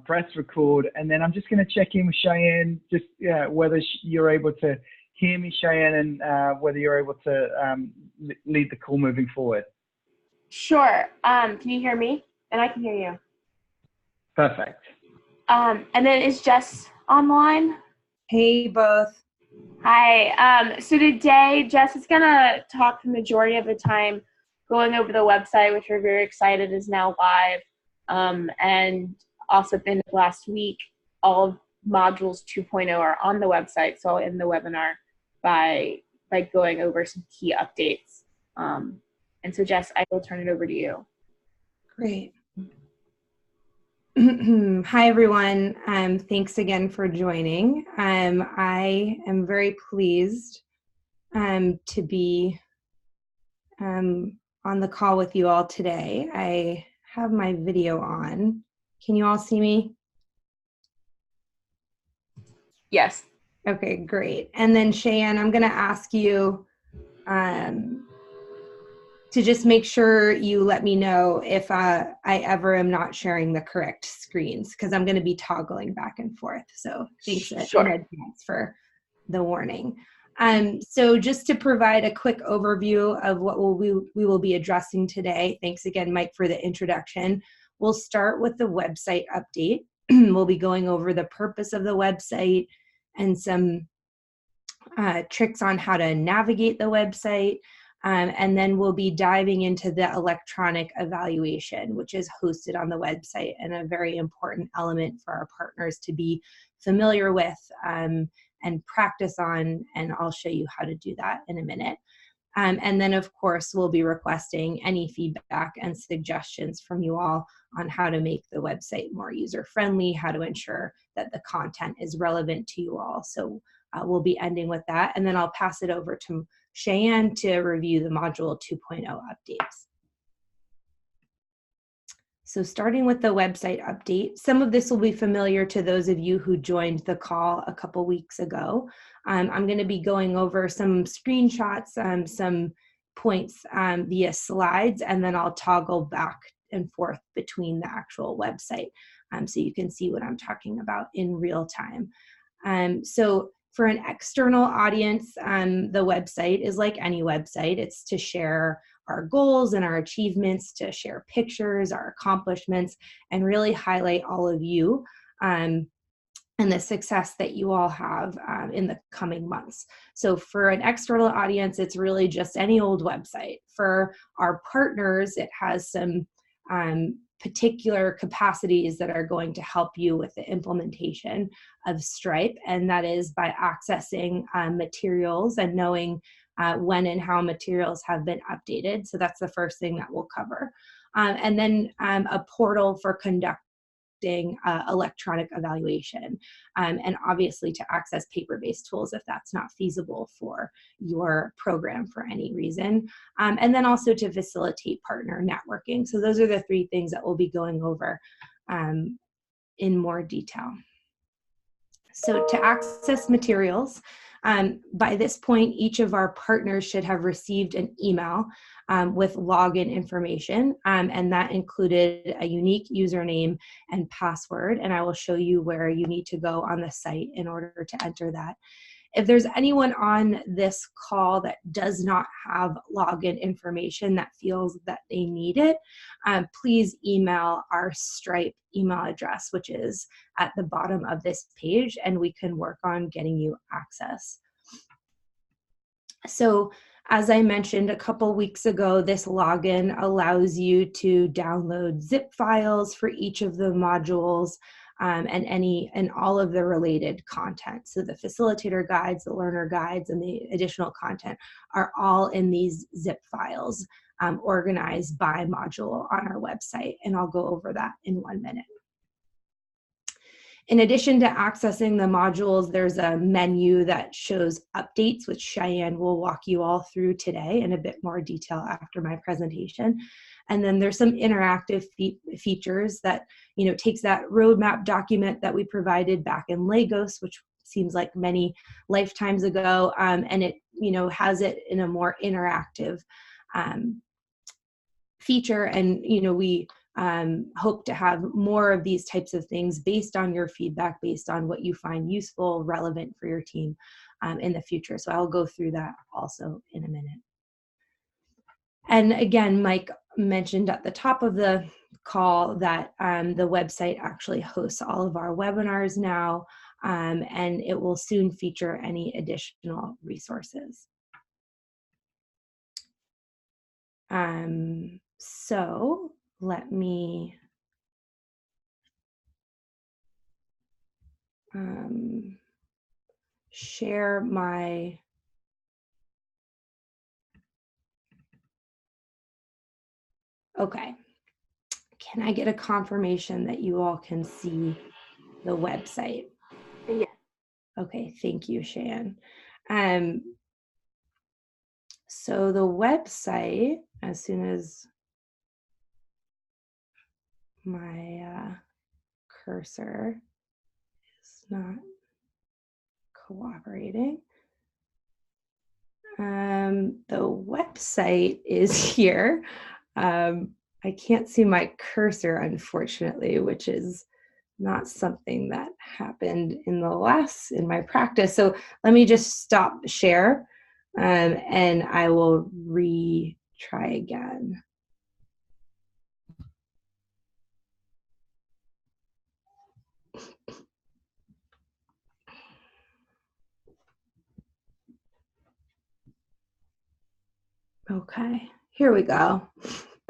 press record, and then I'm just going to check in with Cheyenne, just whether you're able to hear me, Cheyenne, and whether you're able to lead the call moving forward. Sure. Can you hear me? And I can hear you. Perfect. And then is Jess online? Hey, both. Hi. So today, Jess is going to talk the majority of the time going over the website, which we're very excited is now live. And also at the end of last week, all of modules 2.0 are on the website. So I'll end the webinar by going over some key updates. And so Jess, I will turn it over to you. Great. Hi, everyone. Thanks again for joining. I am very pleased to be on the call with you all today. I have my video on. Can you all see me? Yes. Okay, great. And then Cheyenne, I'm going to ask you to just make sure you let me know if I ever am not sharing the correct screens, because I'm going to be toggling back and forth. So thanks in advance for the warning. So just to provide a quick overview of what we will be addressing today. Thanks again, Mike, for the introduction. We'll start with the website update. We'll be going over the purpose of the website and some tricks on how to navigate the website. And then we'll be diving into the electronic evaluation, which is hosted on the website and a very important element for our partners to be familiar with and practice on, and I'll show you how to do that in a minute. And then, of course, we'll be requesting any feedback and suggestions from you all on how to make the website more user-friendly, how to ensure that the content is relevant to you all. So we'll be ending with that, and then I'll pass it over to Cheyenne to review the Module 2.0 updates. So starting with the website update, some of this will be familiar to those of you who joined the call a couple weeks ago. I'm going to be going over some screenshots, some points via slides, and then I'll toggle back and forth between the actual website so you can see what I'm talking about in real time. So for an external audience, the website is like any website. It's to share our goals and our achievements, to share pictures, our accomplishments, and really highlight all of you and the success that you all have in the coming months. So for an external audience, it's really just any old website. For our partners, it has some particular capacities that are going to help you with the implementation of Stripe, and that is by accessing materials and knowing when and how materials have been updated. So that's the first thing that we'll cover. And then a portal for conducting electronic evaluation, and obviously to access paper-based tools if that's not feasible for your program for any reason, and then also to facilitate partner networking. So those are the three things that we'll be going over in more detail. So to access materials, by this point, each of our partners should have received an email with login information, and that included a unique username and password, and I will show you where you need to go on the site in order to enter that. If there's anyone on this call that does not have login information that feels that they need it, please email our Stripe email address, which is at the bottom of this page, and we can work on getting you access. So as I mentioned a couple weeks ago, this login allows you to download zip files for each of the modules and all of the related content. So the facilitator guides, the learner guides, and the additional content are all in these zip files organized by module on our website, and I'll go over that in 1 minute. In addition to accessing the modules, there's a menu that shows updates, which Cheyenne will walk you all through today in a bit more detail after my presentation. And then there's some interactive features that, takes that roadmap document that we provided back in Lagos, which seems like many lifetimes ago, and it, has it in a more interactive feature. And, we hope to have more of these types of things based on your feedback, based on what you find useful, relevant for your team in the future. So I'll go through that also in a minute. And again, Mike mentioned at the top of the call that the website actually hosts all of our webinars now, and it will soon feature any additional resources. So let me share my okay. Can I get a confirmation that you all can see the website? Yeah. Okay, thank you, Cheyenne. So the website, as soon as my cursor is not cooperating, the website is here. I can't see my cursor, unfortunately, which is not something that happened in my practice. So let me just stop share, and I will retry again. Okay, here we go.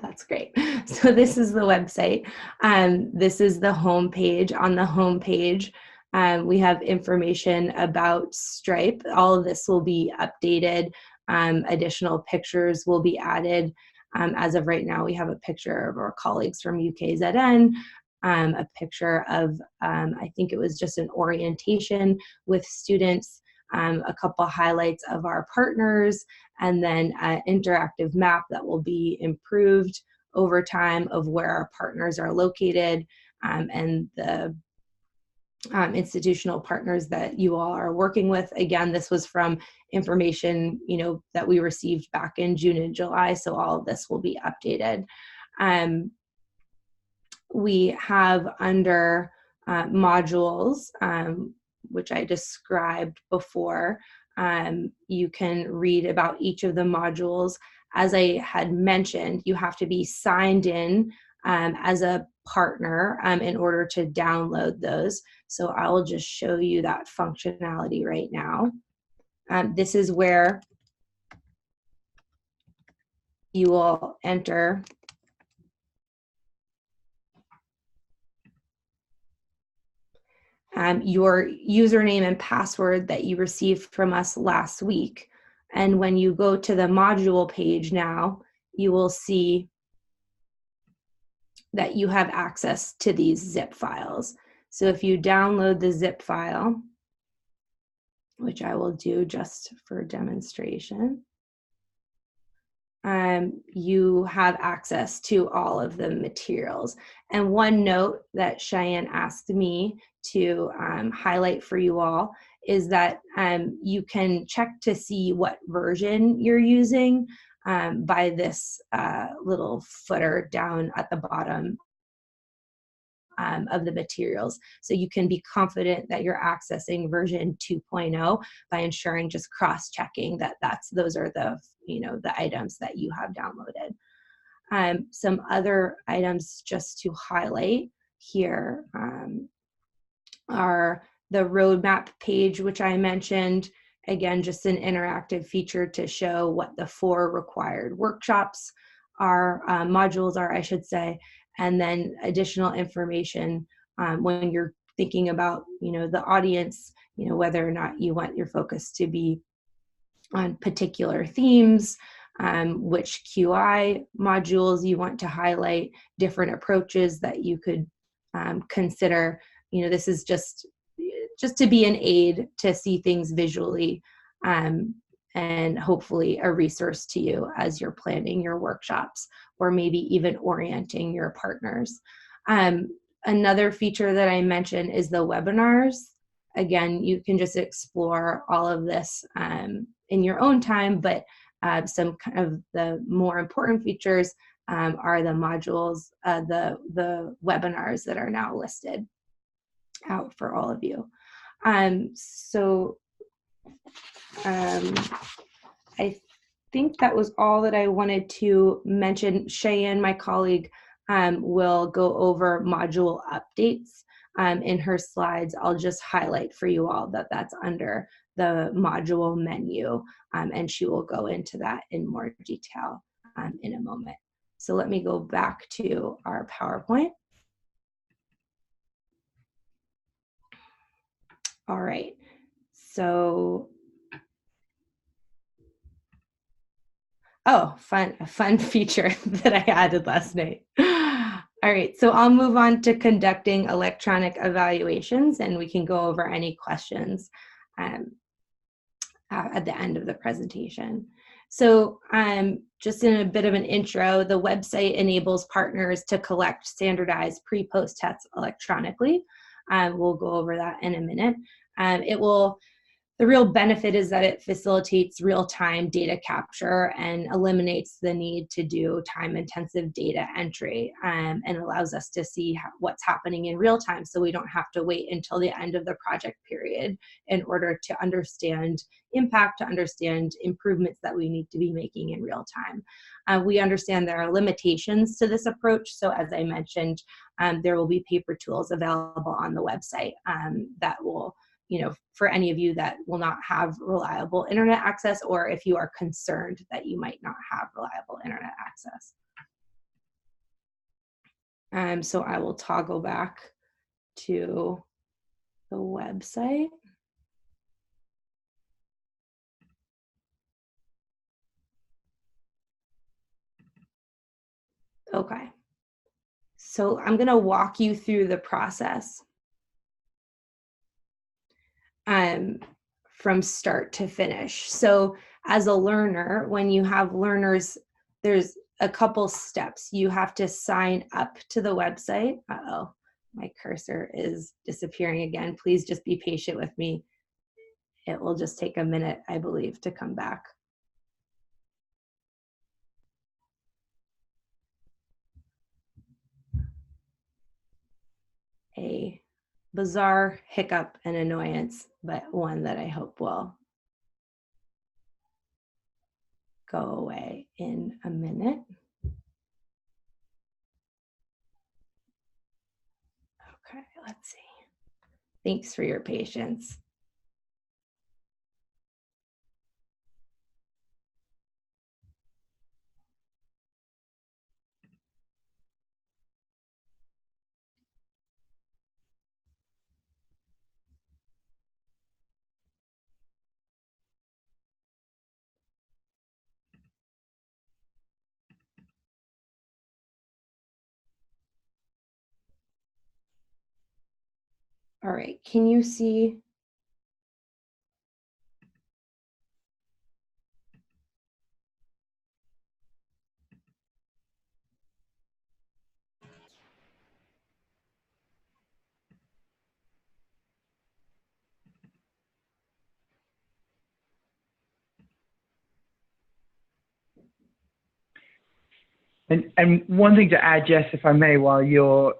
That's great. So this is the website. This is the home page. On the home page, we have information about Stripe. All of this will be updated. Additional pictures will be added. As of right now, we have a picture of our colleagues from UKZN, a picture of, I think it was just an orientation with students, a couple highlights of our partners, and then an interactive map that will be improved over time of where our partners are located, and the institutional partners that you all are working with. Again, this was from information, that we received back in June and July, so all of this will be updated. We have under modules, which I described before, you can read about each of the modules. As I had mentioned, you have to be signed in as a partner in order to download those. So I will just show you that functionality right now. This is where you will enter your username and password that you received from us last week. And when you go to the module page now, you will see that you have access to these zip files. So if you download the zip file, which I will do just for demonstration, you have access to all of the materials. And one note that Cheyenne asked me to highlight for you all is that you can check to see what version you're using by this little footer down at the bottom of the materials. So you can be confident that you're accessing version 2.0 by ensuring just cross-checking that those are the the items that you have downloaded. Some other items just to highlight here are the roadmap page, which I mentioned. Again, just an interactive feature to show what the 4 required workshops are, modules are, I should say, and then additional information when you're thinking about, the audience, whether or not you want your focus to be on particular themes, which QI modules you want to highlight, different approaches that you could consider. This is just to be an aid to see things visually, and hopefully a resource to you as you're planning your workshops or maybe even orienting your partners. Another feature that I mentioned is the webinars. Again, you can just explore all of this in your own time, but some kind of the more important features are the modules, the webinars that are now listed out for all of you. I think that was all that I wanted to mention. Cheyenne, my colleague, will go over module updates in her slides. I'll just highlight for you all that that's under the module menu, and she will go into that in more detail in a moment. So let me go back to our PowerPoint. All right, so oh, a fun feature that I added last night. All right, so I'll move on to conducting electronic evaluations, and we can go over any questions at the end of the presentation. So just in a bit of an intro, the website enables partners to collect standardized pre-post tests electronically. We'll go over that in a minute. The real benefit is that it facilitates real-time data capture and eliminates the need to do time-intensive data entry, and allows us to see what's happening in real time, so we don't have to wait until the end of the project period in order to understand impact, to understand improvements that we need to be making in real time. We understand there are limitations to this approach, so as I mentioned, there will be paper tools available on the website that will, for any of you that will not have reliable internet access, or if you are concerned that you might not have reliable internet access. So I will toggle back to the website. Okay. So I'm going to walk you through the process from start to finish. So as a learner, when you have learners, there's a couple steps. You have to sign up to the website. Uh-oh, my cursor is disappearing again. Please just be patient with me. It will just take a minute, I believe, to come back. A bizarre hiccup and annoyance, but one that I hope will go away in a minute. Okay, let's see. Thanks for your patience. All right, can you see? And one thing to add, Jess, if I may, while you're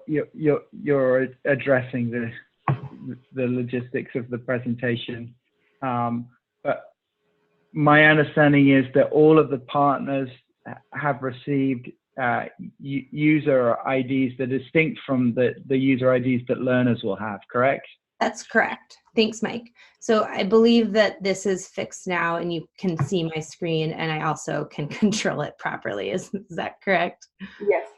addressing the logistics of the presentation, but my understanding is that all of the partners have received user IDs that are distinct from the user IDs that learners will have, correct? That's correct. Thanks, Mike. So I believe that this is fixed now and you can see my screen, and I also can control it properly. Is that correct? Yes.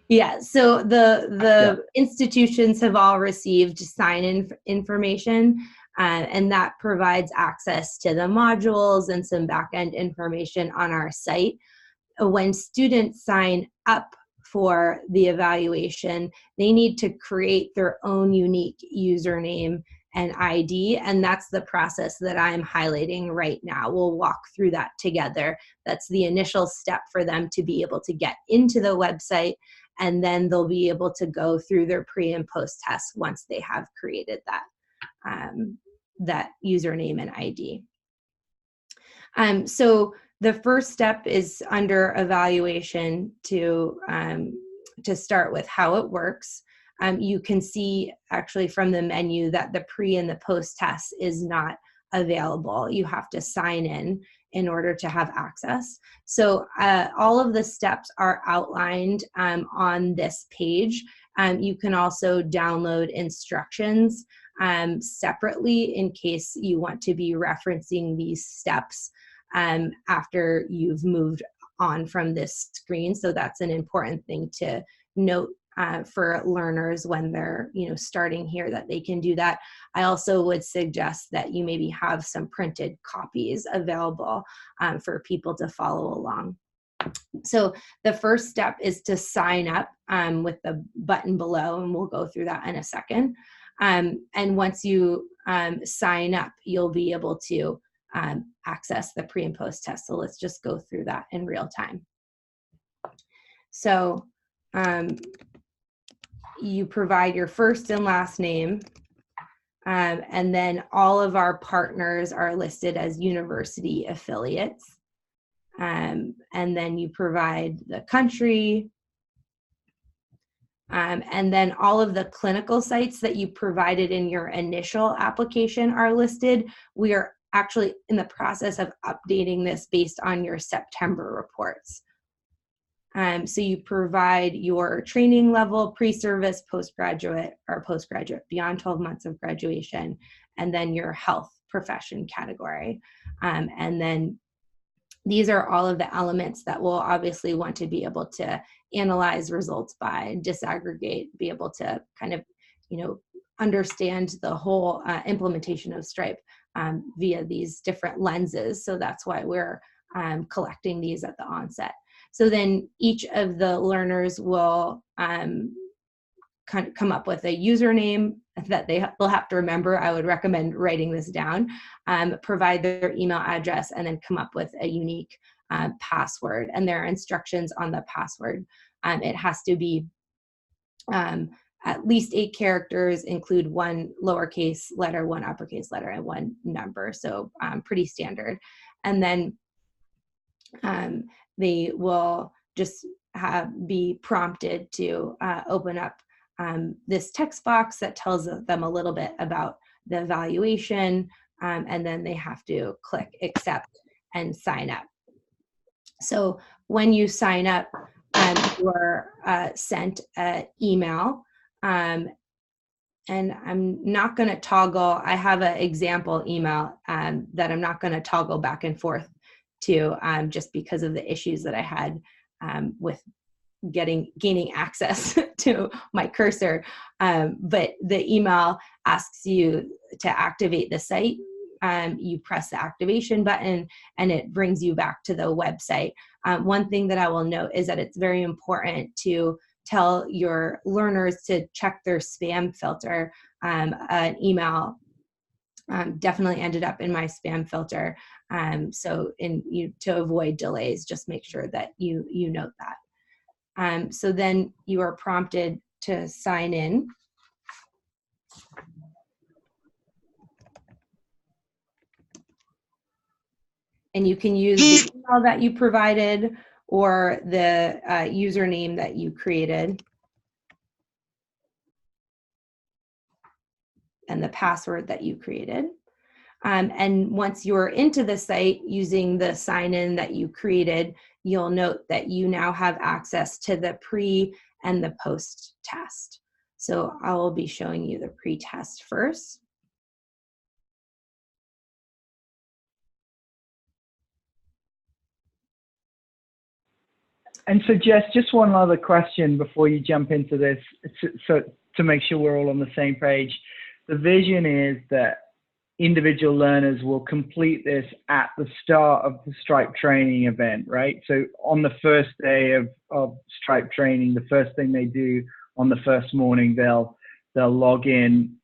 Yeah, so the institutions have all received sign-in information, and that provides access to the modules and some back-end information on our site. When students sign up for the evaluation, they need to create their own unique username and ID, and that's the process that I'm highlighting right now. We'll walk through that together. That's the initial step for them to be able to get into the website, and then they'll be able to go through their pre and post tests once they have created that, that username and ID. So the first step is under evaluation to start with how it works. You can see actually from the menu that the pre and the post test is not available. You have to sign in order to have access. So all of the steps are outlined on this page. You can also download instructions separately in case you want to be referencing these steps after you've moved on from this screen. So that's an important thing to note for learners when they're starting here, that they can do that. I also would suggest that you maybe have some printed copies available for people to follow along. So the first step is to sign up with the button below, and we'll go through that in a second. And once you sign up, you'll be able to access the pre and post test. So let's just go through that in real time. So you provide your first and last name, and then all of our partners are listed as university affiliates. And then you provide the country, and then all of the clinical sites that you provided in your initial application are listed. We are actually in the process of updating this based on your September reports. So you provide your training level, pre-service, postgraduate, or postgraduate beyond 12 months of graduation, and then your health profession category. And then these are all of the elements that we'll obviously want to be able to analyze results by, disaggregate, be able to kind of, understand the whole implementation of Stripe via these different lenses. So that's why we're collecting these at the onset. So then each of the learners will kind of come up with a username that they'll have to remember. I would recommend writing this down, provide their email address, and then come up with a unique password. And there are instructions on the password. It has to be at least 8 characters, include 1 lowercase letter, 1 uppercase letter, and 1 number. So pretty standard. And then they will just be prompted to open up this text box that tells them a little bit about the evaluation, and then they have to click accept and sign up. So when you sign up, you are sent an email, and I'm not going to toggle. I have an example email that I'm not going to toggle back and forth to just because of the issues that I had with gaining access to my cursor. But the email asks you to activate the site. You press the activation button and it brings you back to the website. One thing that I will note is that it's very important to tell your learners to check their spam filter. An email definitely ended up in my spam filter. So to avoid delays, just make sure that you note that. So then you are prompted to sign in. And you can use the email that you provided or the username that you created and the password that you created. And once you're into the site using the sign-in that you created, you'll note that you now have access to the pre and the post test. So I will be showing you the pre-test first. And so Jess, just one other question before you jump into this, so to make sure we're all on the same page. The vision is that individual learners will complete this at the start of the Stripe training event, right? So on the first day of Stripe training, the first thing they do on the first morning, they'll log in,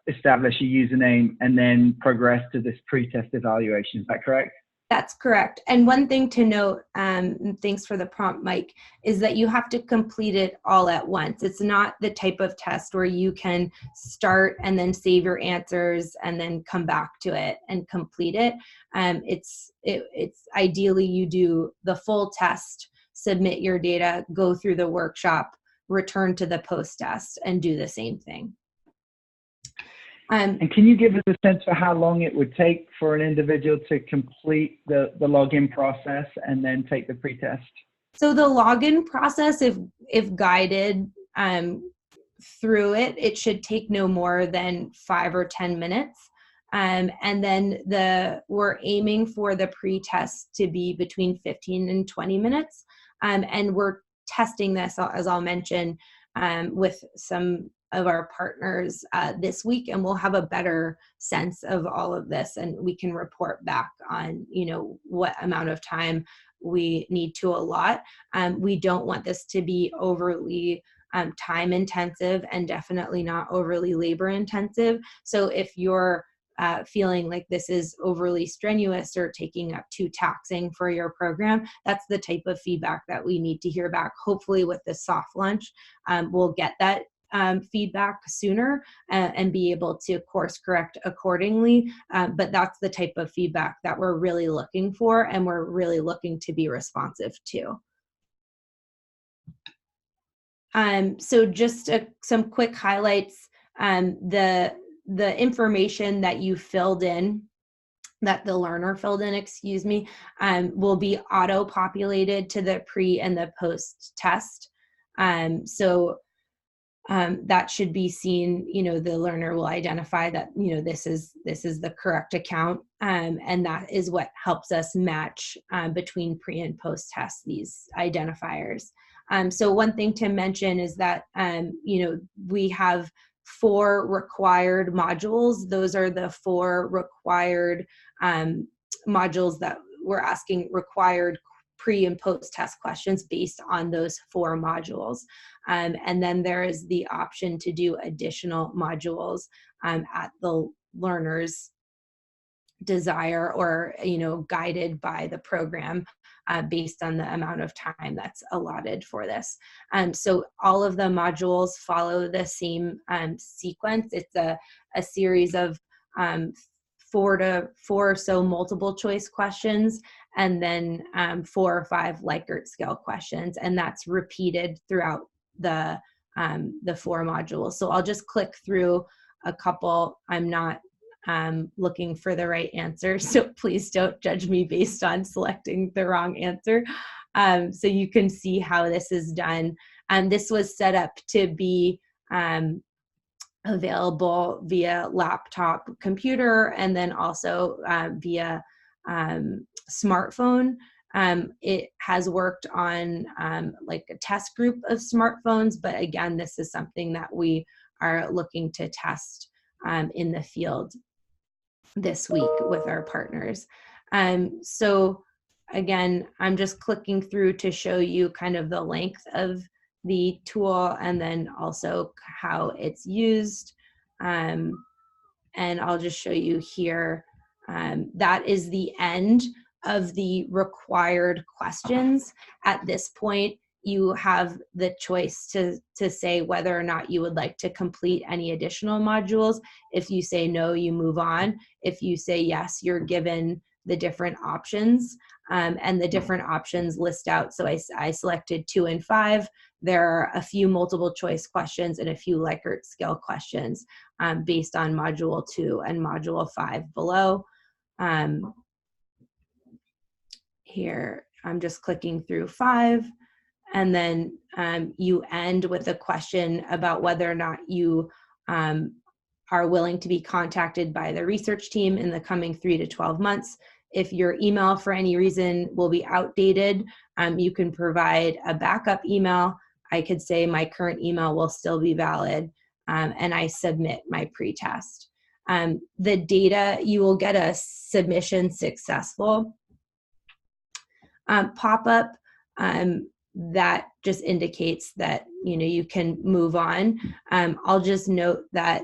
establish a username, and then progress to this pre-test evaluation. Is that correct? That's correct. And one thing to note, and thanks for the prompt, Mike, is that you have to complete it all at once. It's not the type of test where you can start and then save your answers and then come back to it and complete it. It's ideally you do the full test, submit your data, go through the workshop, return to the post test, and do the same thing. And can you give us a sense for how long it would take for an individual to complete the login process and then take the pretest? So the login process, if guided through it, it should take no more than 5 or 10 minutes. And then we're aiming for the pretest to be between 15 and 20 minutes. And we're testing this, as I'll mention, with some of our partners this week, and we'll have a better sense of all of this, and we can report back on, what amount of time we need to allot. We don't want this to be overly time intensive and definitely not overly labor intensive. So if you're feeling like this is overly strenuous or taking up too taxing for your program, that's the type of feedback that we need to hear back. Hopefully with the soft launch, we'll get that feedback sooner and be able to course correct accordingly. But that's the type of feedback that we're really looking for, and we're really looking to be responsive to. So just some quick highlights. The information that you filled in, that the learner filled in, will be auto-populated to the pre and the post test. That should be seen, the learner will identify that, this is the correct account. And that is what helps us match between pre and post test, these identifiers. So one thing to mention is that, we have 4 required modules. Those are the 4 required modules that we're asking required pre and post test questions based on those 4 modules. And then there is the option to do additional modules at the learner's desire, or, guided by the program based on the amount of time that's allotted for this. So all of the modules follow the same sequence. It's a series of 4 or so multiple choice questions, and then 4 or 5 Likert scale questions, and that's repeated throughout the 4 modules. So I'll just click through a couple. I'm not looking for the right answer, so please don't judge me based on selecting the wrong answer. So you can see how this is done. This was set up to be available via laptop computer, and then also via smartphone. It has worked on like a test group of smartphones, but again, this is something that we are looking to test in the field this week with our partners. So again, I'm just clicking through to show you kind of the length of the tool, and then also how it's used. And I'll just show you here. That is the end of the required questions. At this point, you have the choice to say whether or not you would like to complete any additional modules. If you say no, you move on. If you say yes, you're given the different options, and the different options list out. So I selected 2 and 5. There are a few multiple choice questions and a few Likert scale questions based on module 2 and module 5 below. Here, I'm just clicking through 5. And then you end with a question about whether or not you are willing to be contacted by the research team in the coming 3 to 12 months. If your email for any reason will be outdated, you can provide a backup email. I could say my current email will still be valid, and I submit my pretest. The data, you will get a submission successful pop-up. That just indicates that you can move on. I'll just note that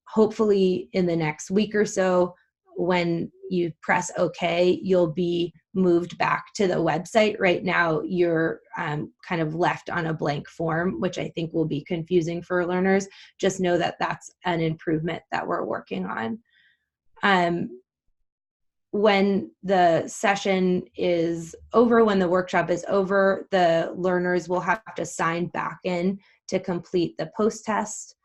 hopefully in the next week or so, when you press OK, you'll be moved back to the website. Right now, you're kind of left on a blank form, which I think will be confusing for learners. Just know that that's an improvement that we're working on. When the session is over, when the workshop is over, the learners will have to sign back in to complete the post-test.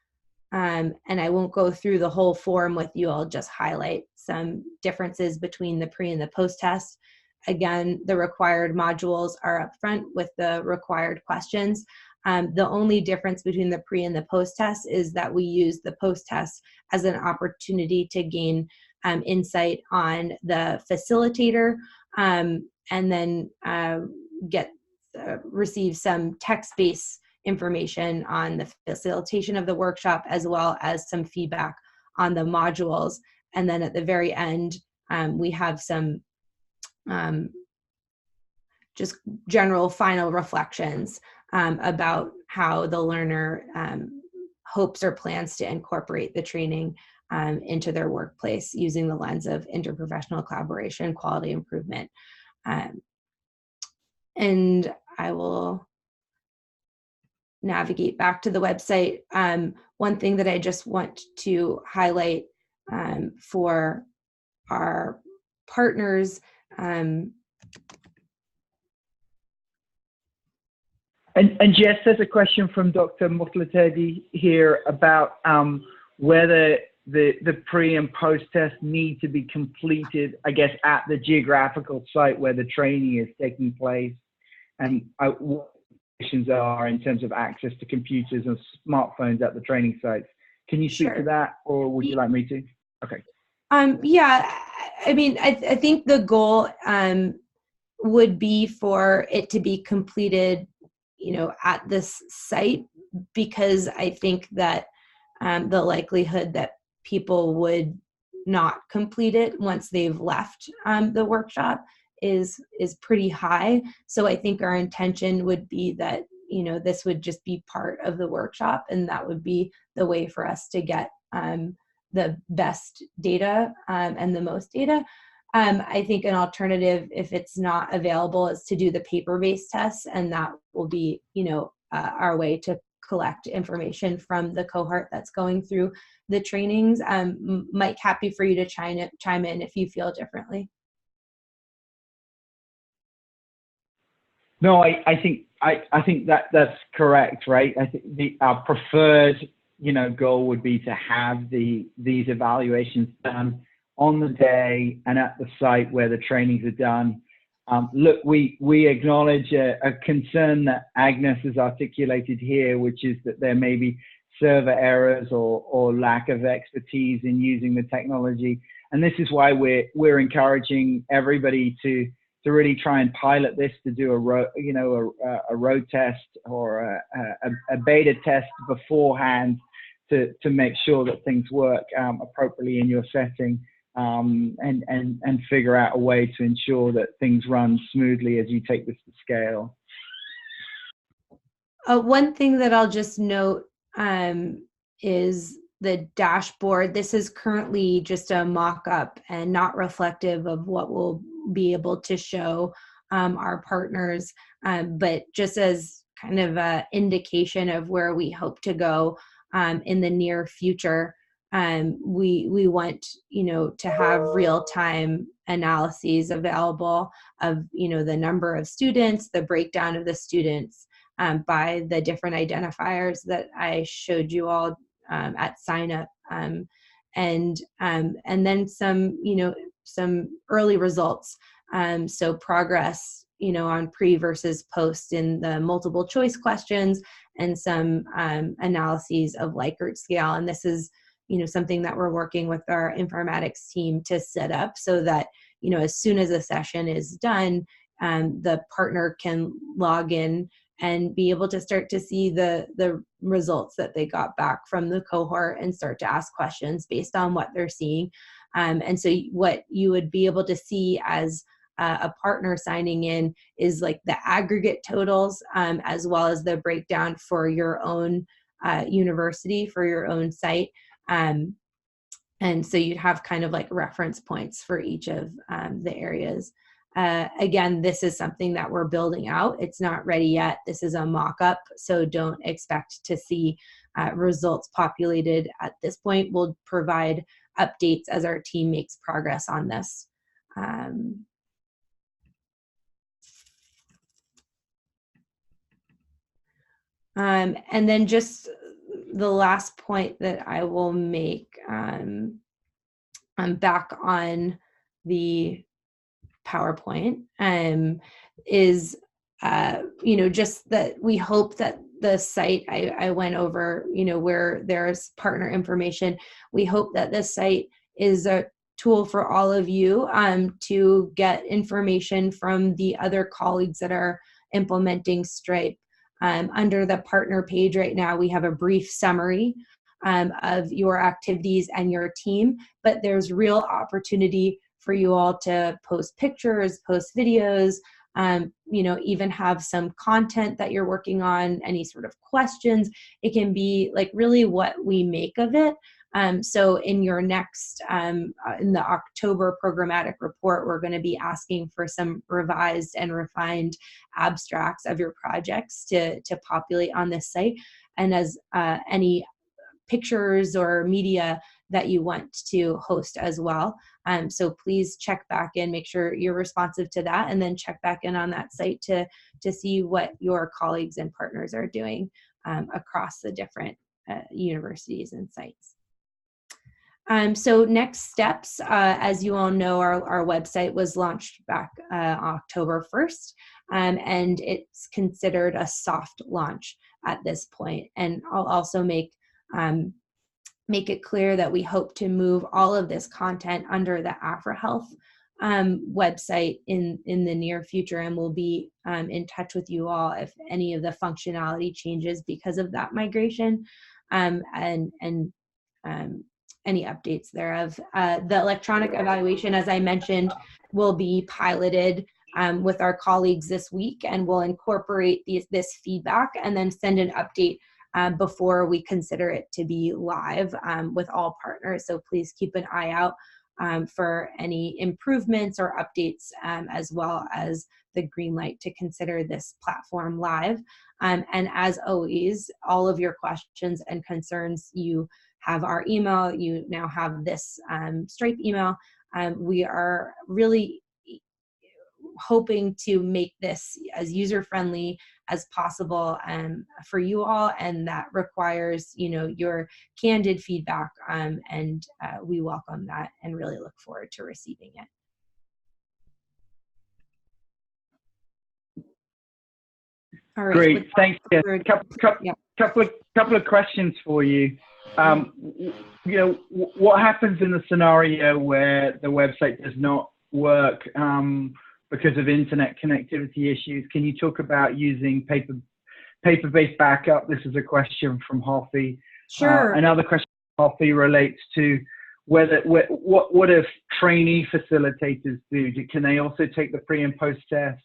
And I won't go through the whole form with you. I'll just highlight some differences between the pre and the post-test. Again, the required modules are up front with the required questions. The only difference between the pre and the post-test is that we use the post-test as an opportunity to gain insight on the facilitator, and then receive some text-based information on the facilitation of the workshop, as well as some feedback on the modules. And then at the very end, we have some just general final reflections about how the learner hopes or plans to incorporate the training into their workplace using the lens of interprofessional collaboration, quality improvement. And I will navigate back to the website. One thing that I just want to highlight for our partners, And Jess, there's a question from Dr. Motlatedi here about whether the pre and post test need to be completed, I guess, at the geographical site where the training is taking place, and what conditions are in terms of access to computers and smartphones at the training sites. Can you speak to that, or would you like me to? Okay. Yeah, I mean, I think the goal would be for it to be completed, at this site, because I think that the likelihood that people would not complete it once they've left the workshop is pretty high. So I think our intention would be that, this would just be part of the workshop, and that would be the way for us to get the best data and the most data. I think an alternative, if it's not available, is to do the paper-based tests, and that will be, our way to collect information from the cohort that's going through the trainings. Mike, happy for you to chime in if you feel differently. No, I think that's correct, right? I think our preferred, goal would be to have these evaluations done on the day and at the site where the trainings are done. Look, we acknowledge a concern that Agnes has articulated here, which is that there may be server errors or lack of expertise in using the technology. And this is why we're encouraging everybody to really try and pilot this, to do a road test or a beta test beforehand to make sure that things work appropriately in your setting. And figure out a way to ensure that things run smoothly as you take this to scale. One thing that I'll just note is the dashboard. This is currently just a mock-up and not reflective of what we'll be able to show our partners, but just as kind of an indication of where we hope to go in the near future. We want, to have real-time analyses available of, the number of students, the breakdown of the students by the different identifiers that I showed you all at sign up, and then some, some early results. So progress, on pre versus post in the multiple choice questions, and some analyses of Likert scale. And this is, something that we're working with our informatics team to set up so that, as soon as a session is done, the partner can log in and be able to start to see the results that they got back from the cohort and start to ask questions based on what they're seeing. And so what you would be able to see as a partner signing in is like the aggregate totals, as well as the breakdown for your own university, for your own site. And And so you'd have kind of like reference points for each of the areas. Again, this is something that we're building out. It's not ready yet. This is a mock-up, so don't expect to see results populated at this point. We'll provide updates as our team makes progress on this. And then just the last point that I will make, I'm back on the PowerPoint, is, just that we hope that the site I went over, where there's partner information, we hope that this site is a tool for all of you to get information from the other colleagues that are implementing Stripe. Under the partner page right now, we have a brief summary of your activities and your team, but there's real opportunity for you all to post pictures, post videos, even have some content that you're working on, any sort of questions. It can be like really what we make of it. So in your next, in the October programmatic report, we're going to be asking for some revised and refined abstracts of your projects to populate on this site. And as any pictures or media that you want to host as well. So please check back in, make sure you're responsive to that, and then check back in on that site to see what your colleagues and partners are doing across the different universities and sites. So next steps, as you all know, our website was launched back October 1st, and it's considered a soft launch at this point. And I'll also make it clear that we hope to move all of this content under the AfriHealth website in the near future, and we'll be in touch with you all if any of the functionality changes because of that migration, and any updates thereof. The electronic evaluation, as I mentioned, will be piloted with our colleagues this week, and we'll incorporate this feedback and then send an update before we consider it to be live with all partners. So please keep an eye out for any improvements or updates, as well as the green light to consider this platform live. And as always, all of your questions and concerns, you have our email, you now have this Stripe email. We are really hoping to make this as user-friendly as possible for you all, and that requires your candid feedback, and we welcome that and really look forward to receiving it. All right. Great, thanks. Couple of questions for you. What happens in the scenario where the website does not work because of internet connectivity issues? Can you talk about using paper-based backup? This is a question from Hoffy. Sure. Another question from Hoffy relates to what if trainee facilitators do? Can they also take the pre and post test?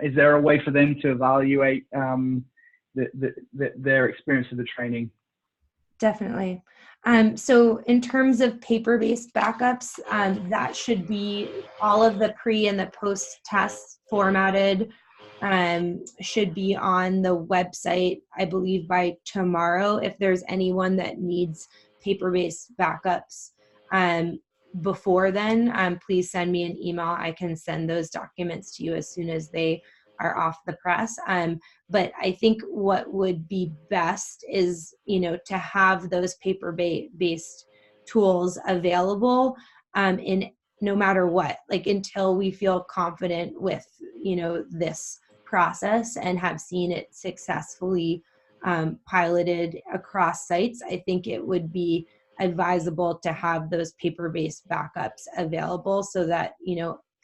Is there a way for them to evaluate their experience of the training? Definitely. So in terms of paper-based backups, that should be all of the pre and the post tests formatted, should be on the website, I believe, by tomorrow. If there's anyone that needs paper-based backups before then, please send me an email. I can send those documents to you as soon as they are off the press. But I think what would be best is, to have those paper-based tools available in no matter what, like until we feel confident with, this process and have seen it successfully piloted across sites. I think it would be advisable to have those paper-based backups available so that,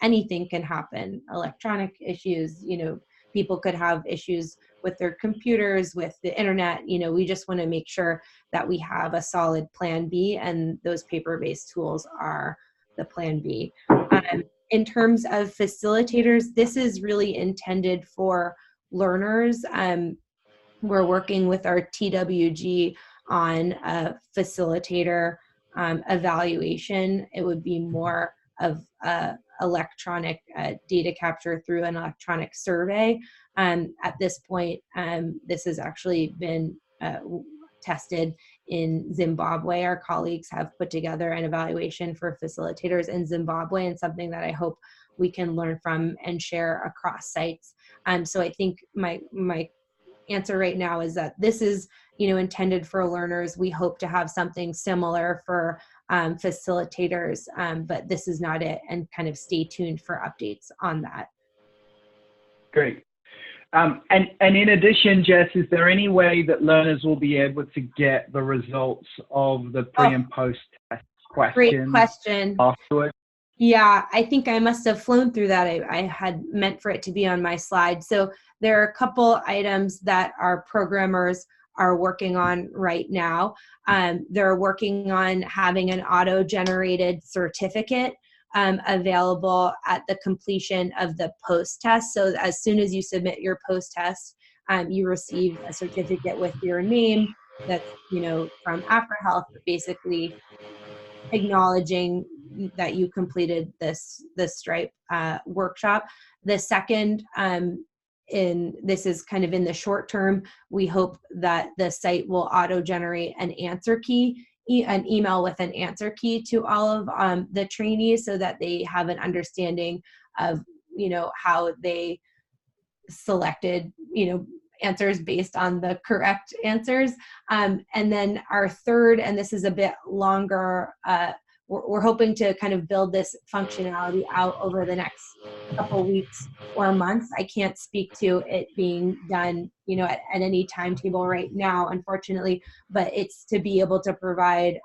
anything can happen. Electronic issues, people could have issues with their computers, with the internet. We just want to make sure that we have a solid plan B, and those paper-based tools are the plan B. In terms of facilitators, this is really intended for learners. We're working with our TWG on a facilitator evaluation. It would be more of electronic data capture through an electronic survey. At this point, this has actually been tested in Zimbabwe. Our colleagues have put together an evaluation for facilitators in Zimbabwe, and something that I hope we can learn from and share across sites. So I think my answer right now is that this is, intended for learners. We hope to have something similar for facilitators, but this is not it, and kind of stay tuned for updates on that. Great. And in addition, Jess, is there any way that learners will be able to get the results of the pre and post test questions? Great question. Afterwards? Yeah, I think I must have flown through that. I had meant for it to be on my slide. So there are a couple items that our programmers are working on right now. They're working on having an auto-generated certificate available at the completion of the post test. So as soon as you submit your post test, you receive a certificate with your name that's, from AfriHealth, basically acknowledging that you completed this Stripe workshop. The second, this is kind of in the short term, we hope that the site will auto-generate an answer key, an email with an answer key to all of the trainees, so that they have an understanding of, how they selected, answers based on the correct answers. And then our third, and this is a bit longer, we're hoping to kind of build this functionality out over the next couple weeks or months. I can't speak to it being done, at any timetable right now, unfortunately, but it's to be able to provide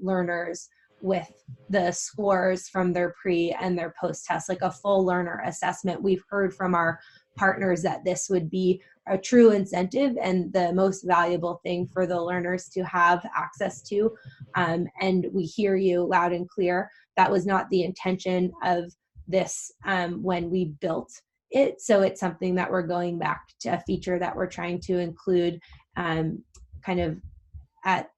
learners with the scores from their pre and their post test, like a full learner assessment. We've heard from our partners that this would be a true incentive and the most valuable thing for the learners to have access to. And we hear you loud and clear. That was not the intention of this when we built it. So it's something that we're going back to, a feature that we're trying to include kind of at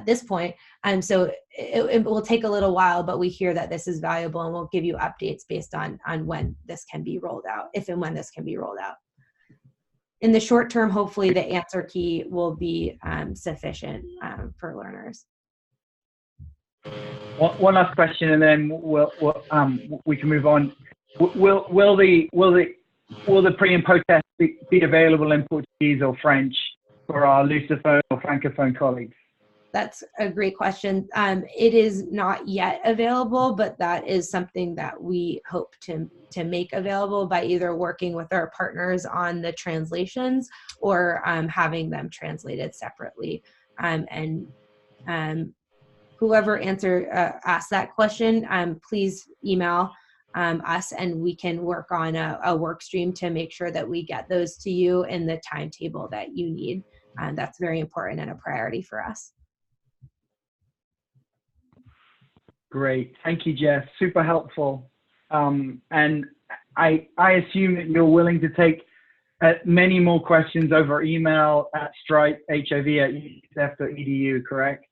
this point. So it will take a little while, but we hear that this is valuable, and we'll give you updates based on when this can be rolled out, if and when this can be rolled out. In the short term, hopefully the answer key will be sufficient for learners. One last question, and then we can move on. Will the pre and post test be available in Portuguese or French for our Lusophone or Francophone colleagues? That's a great question. It is not yet available, but that is something that we hope to make available by either working with our partners on the translations or having them translated separately. And whoever asked that question, please email us, and we can work on a work stream to make sure that we get those to you in the timetable that you need. That's very important and a priority for us. Great. Thank you, Jess. Super helpful. And I assume that you're willing to take many more questions over email at stripehov@ucf.edu, correct?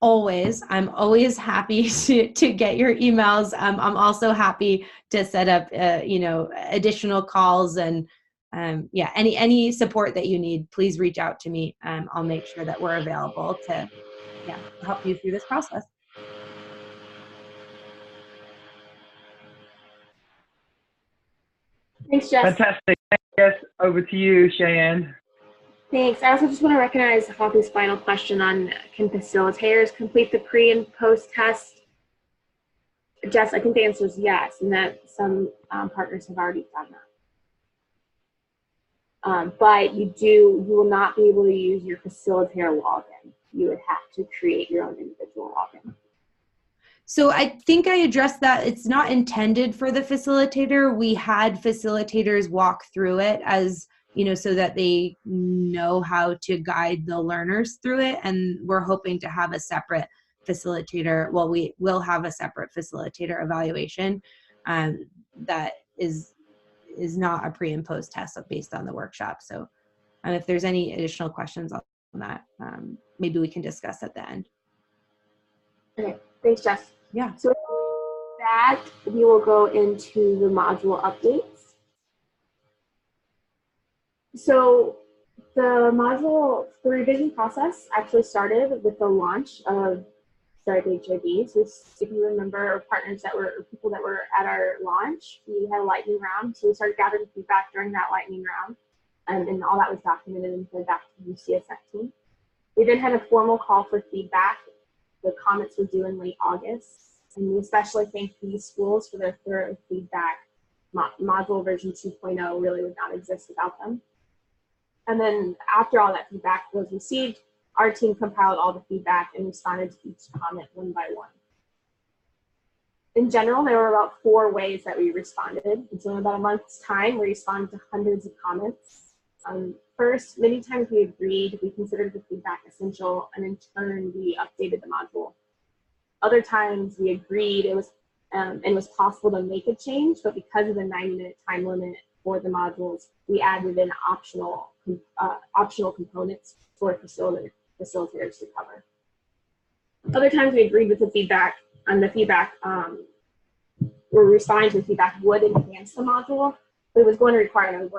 Always. I'm always happy to get your emails. I'm also happy to set up, additional calls, and any support that you need, please reach out to me. I'll make sure that we're available to help you through this process. Thanks, Jess. Fantastic. Thanks, Jess. Over to you, Cheyenne. Thanks. I also just want to recognize Hoppy's final question on, can facilitators complete the pre and post test? Jess, I think the answer is yes, and that some partners have already done that. But you will not be able to use your facilitator login. You would have to create your own individual login. So I think I addressed that. It's not intended for the facilitator. We had facilitators walk through it as, so that they know how to guide the learners through it. And we're hoping to have a separate facilitator. Well, we will have a separate facilitator evaluation that is not a pre and post test based on the workshop. So if there's any additional questions on that, maybe we can discuss at the end. Okay, thanks, Jess. Yeah. So with that, we will go into the module updates. So the revision process actually started with the launch of Start HIV. So if you remember people that were at our launch, we had a lightning round. So we started gathering feedback during that lightning round, and all that was documented and fed back to the UCSF team. We then had a formal call for feedback. The comments were due in late August, and we especially thank these schools for their thorough feedback. Module version 2.0 really would not exist without them. And then after all that feedback was received, our team compiled all the feedback and responded to each comment one by one. In general, there were about 4 ways that we responded. And so in about a month's time, we responded to hundreds of comments. First, many times we agreed, we considered the feedback essential, and in turn, we updated the module. Other times we agreed it was possible to make a change, but because of the 90-minute time limit for the modules, we added in optional components for facilitators to cover. Other times we agreed with the feedback, and the feedback we're responding to the feedback would enhance the module, but it was going to require an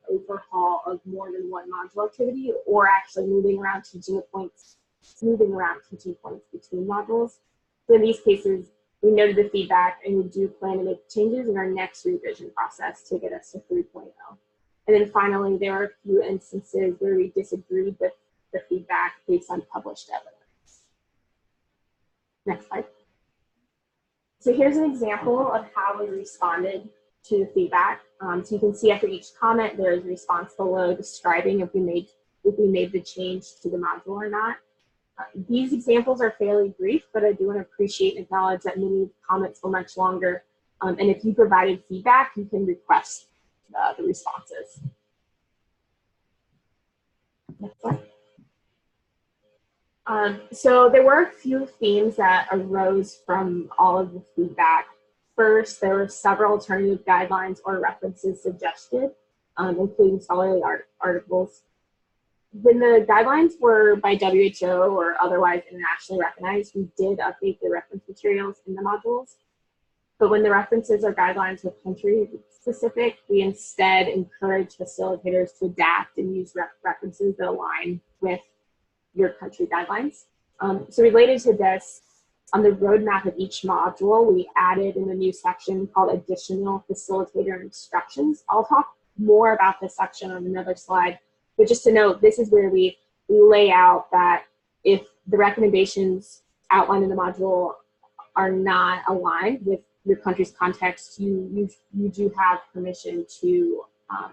overhaul of more than one module activity, or actually moving around teaching points between modules. So in these cases, we noted the feedback and we do plan to make changes in our next revision process to get us to 3.0. And then finally, there are a few instances where we disagreed with the feedback based on published evidence. Next slide. So here's an example of how we responded to the feedback. So you can see after each comment, there is a response below describing if we made the change to the module or not. These examples are fairly brief, but I do want to appreciate and acknowledge that many comments were much longer. And if you provided feedback, you can request the responses. Next slide. So there were a few themes that arose from all of the feedback. First, there were several alternative guidelines or references suggested, including scholarly articles. When the guidelines were by WHO or otherwise internationally recognized, we did update the reference materials in the modules. But when the references or guidelines were country specific, we instead encourage facilitators to adapt and use references that align with your country guidelines. So related to this, on the roadmap of each module, we added in a new section called Additional Facilitator Instructions. I'll talk more about this section on another slide, but just to note, this is where we lay out that if the recommendations outlined in the module are not aligned with your country's context, you do have permission to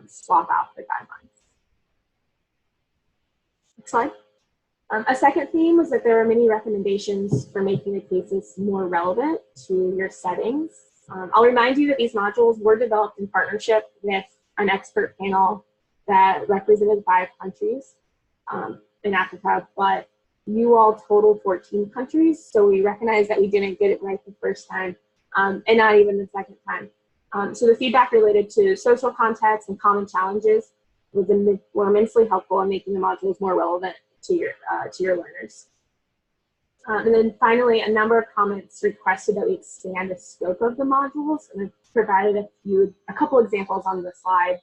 swap out the guidelines. Next slide. A second theme was that there are many recommendations for making the cases more relevant to your settings. I'll remind you that these modules were developed in partnership with an expert panel that represented 5 countries in Africa, but you all totaled 14 countries, so we recognize that we didn't get it right the first time, and not even the second time. So the feedback related to social context and common challenges were immensely helpful in making the modules more relevant to your learners. And then finally, a number of comments requested that we expand the scope of the modules, and I've provided a couple examples on the slide.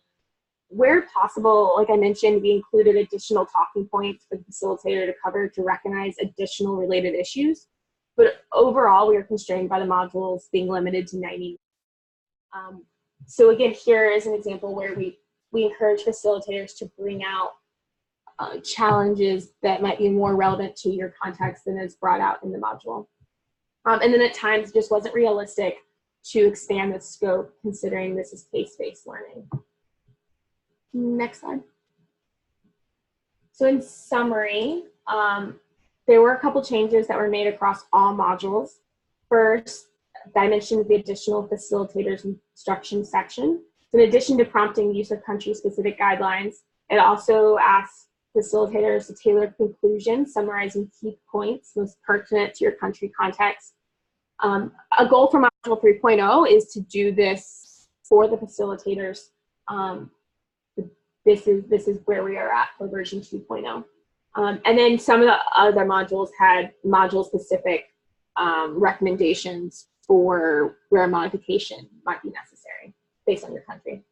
Where possible, like I mentioned, we included additional talking points for the facilitator to cover to recognize additional related issues. But overall, we are constrained by the modules being limited to 90. So again, here is an example where we encourage facilitators to bring out challenges that might be more relevant to your context than is brought out in the module. And then at times, it just wasn't realistic to expand the scope, considering this is case-based learning. Next slide. So in summary, there were a couple changes that were made across all modules. First, I mentioned the additional facilitators instruction section. So in addition to prompting use of country-specific guidelines, it also asks facilitators to tailor conclusions summarizing key points most pertinent to your country context. A goal for Module 3.0 is to do this for the facilitators. This is where we are at for version 2.0. And then some of the other modules had module-specific recommendations for where modification might be necessary based on your country.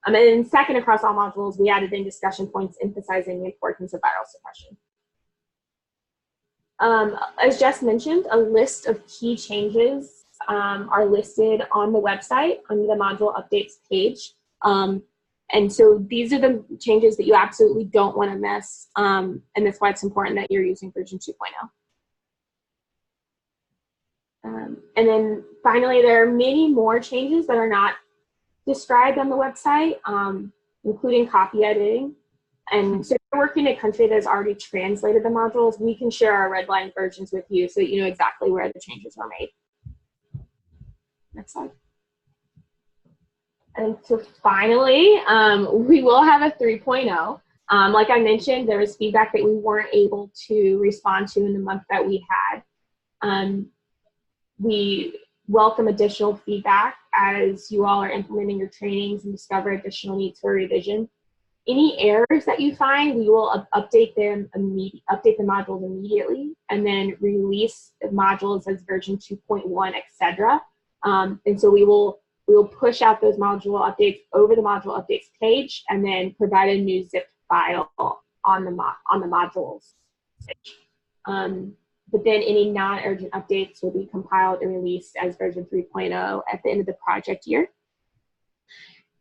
And then second, across all modules, we added in discussion points emphasizing the importance of viral suppression. As Jess mentioned, a list of key changes are listed on the website under the module updates page. And so these are the changes that you absolutely don't want to miss. And that's why it's important that you're using version 2.0. And then finally, there are many more changes that are not described on the website, including copy editing. And so if you're working in a country that has already translated the modules, we can share our redline versions with you so that you know exactly where the changes were made. Next slide. And so finally, we will have a 3.0. Like I mentioned, there was feedback that we weren't able to respond to in the month that we had. We welcome additional feedback as you all are implementing your trainings and discover additional needs for revision. Any errors that you find, we will update the modules immediately, and then release the modules as version 2.1, etc. And so we will push out those module updates over the module updates page, and then provide a new zip file on the modules page. But then any non-urgent updates will be compiled and released as version 3.0 at the end of the project year.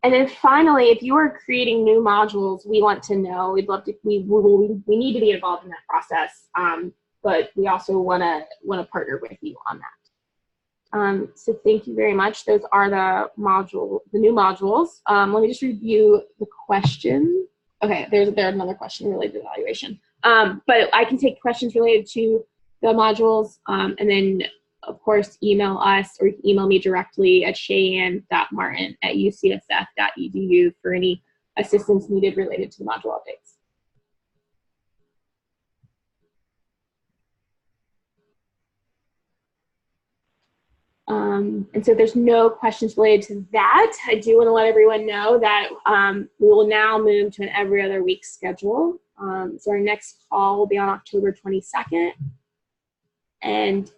And then finally, if you are creating new modules, we want to know, we need to be involved in that process, but we also want to partner with you on that. So thank you very much. Those are the new modules. Let me just review the question. Okay, there's another question related to evaluation. But I can take questions related to the modules, and then of course email us, or you can email me directly at cheyanne.martin@ucsf.edu for any assistance needed related to the module updates. And so there's no questions related to that. I do want to let everyone know that we will now move to an every other week schedule. So our next call will be on October 22nd. And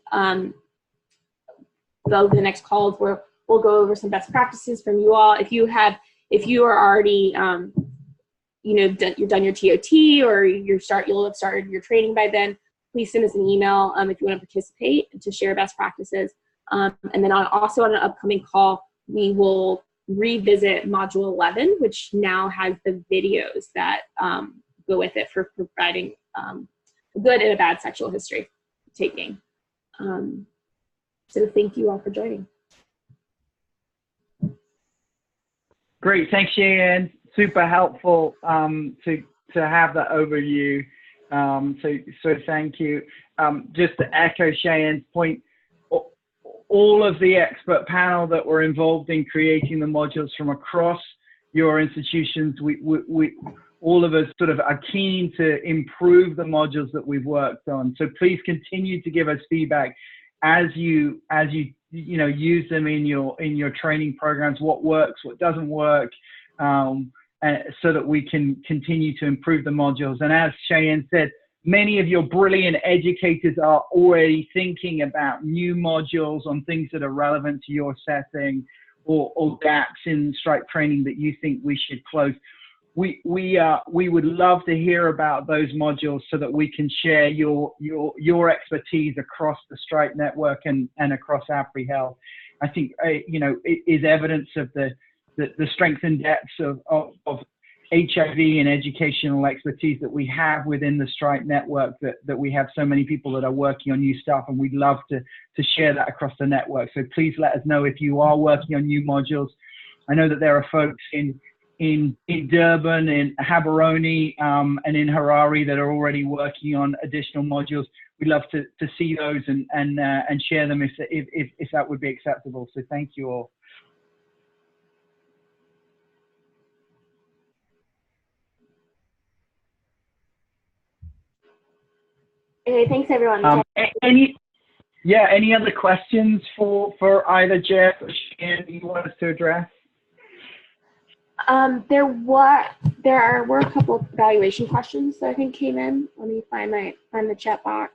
the next calls where we'll go over some best practices from you all. If you are already, you've done your TOT, or you'll have started your training by then, please send us an email if you want to participate and to share best practices. And then also on an upcoming call, we will revisit Module 11, which now has the videos that go with it for providing a good and a bad sexual history taking. So thank you all for joining. Great, thanks, Cheyanne. Super helpful to have that overview. So thank you. Just to echo Cheyanne's point, all of the expert panel that were involved in creating the modules from across your institutions, we all of us sort of are keen to improve the modules that we've worked on. So please continue to give us feedback as you use them in your training programs, what works, what doesn't work, so that we can continue to improve the modules. And as Cheyanne said, many of your brilliant educators are already thinking about new modules on things that are relevant to your setting, or gaps in strike training that you think we should close. We would love to hear about those modules so that we can share your expertise across the Strike network and across APRI Health. I think it is evidence of the strength and depths of HIV and educational expertise that we have within the Strike network, that we have so many people that are working on new stuff, and we'd love to share that across the network. So please let us know if you are working on new modules. I know that there are folks in Durban, in Gaborone, and in Harare that are already working on additional modules. We'd love to see those and share them if that would be acceptable. So thank you all. Okay, thanks everyone. Any other questions for either Jeff or Cheyanne you want us to address? There were a couple of evaluation questions that I think came in. Let me find the chat box.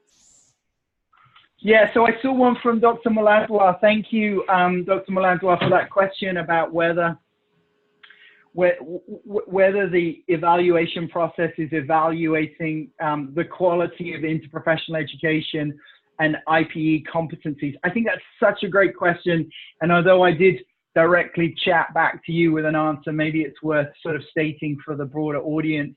Yeah, so I saw one from Dr. Malandwa. Thank you, Dr. Malandwa, for that question about whether the evaluation process is evaluating the quality of interprofessional education and IPE competencies. I think that's such a great question. And although I did directly chat back to you with an answer, maybe it's worth sort of stating for the broader audience.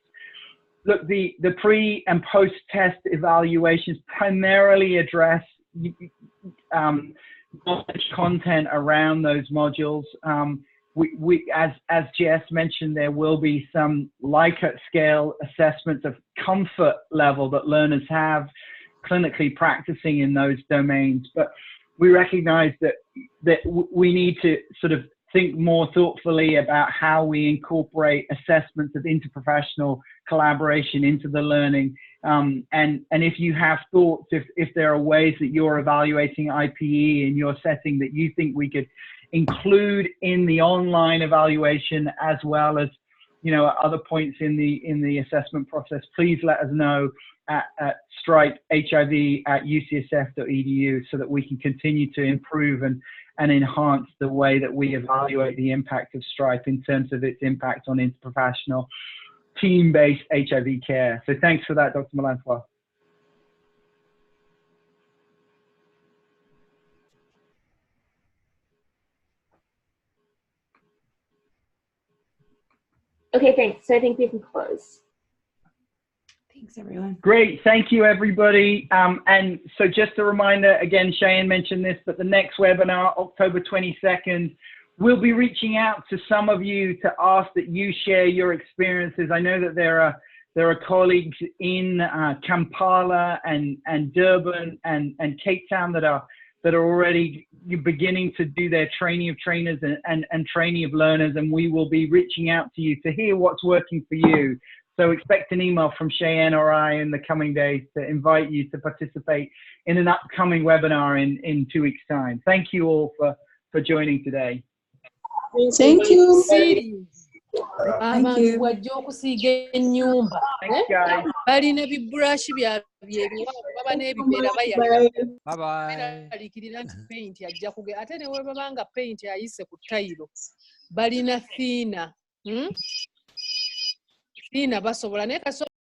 Look, the pre and post-test evaluations primarily address knowledge content around those modules. As Jess mentioned, there will be some Likert scale assessments of comfort level that learners have clinically practicing in those domains. But we recognize that we need to sort of think more thoughtfully about how we incorporate assessments of interprofessional collaboration into the learning. And if you have thoughts, if there are ways that you're evaluating IPE in your setting that you think we could include in the online evaluation, as well as, you know, at other points in the assessment process, please let us know at stripehiv@ucsf.edu so that we can continue to improve and enhance the way that we evaluate the impact of Stripe in terms of its impact on interprofessional team-based HIV care. So thanks for that, Dr. Malandwa. Okay, thanks. So I think we can close. Thanks, everyone. Great. Thank you, everybody. And so just a reminder, again, Cheyenne mentioned this, but the next webinar, October 22nd, we'll be reaching out to some of you to ask that you share your experiences. I know that there are colleagues in Kampala and Durban and Cape Town that are already beginning to do their training of trainers and training of learners, and we will be reaching out to you to hear what's working for you. So expect an email from Cheyenne or I in the coming days to invite you to participate in an upcoming webinar in 2 weeks' time. Thank you all for joining today. Thank you. Thank you. Wajja okusiiga ennyumba balina biburashi baba n'ebibeera bayalirikirira nti paint ajja kuge ate ne webaba nga paint ayise ku tayiro balina fiina basobola naye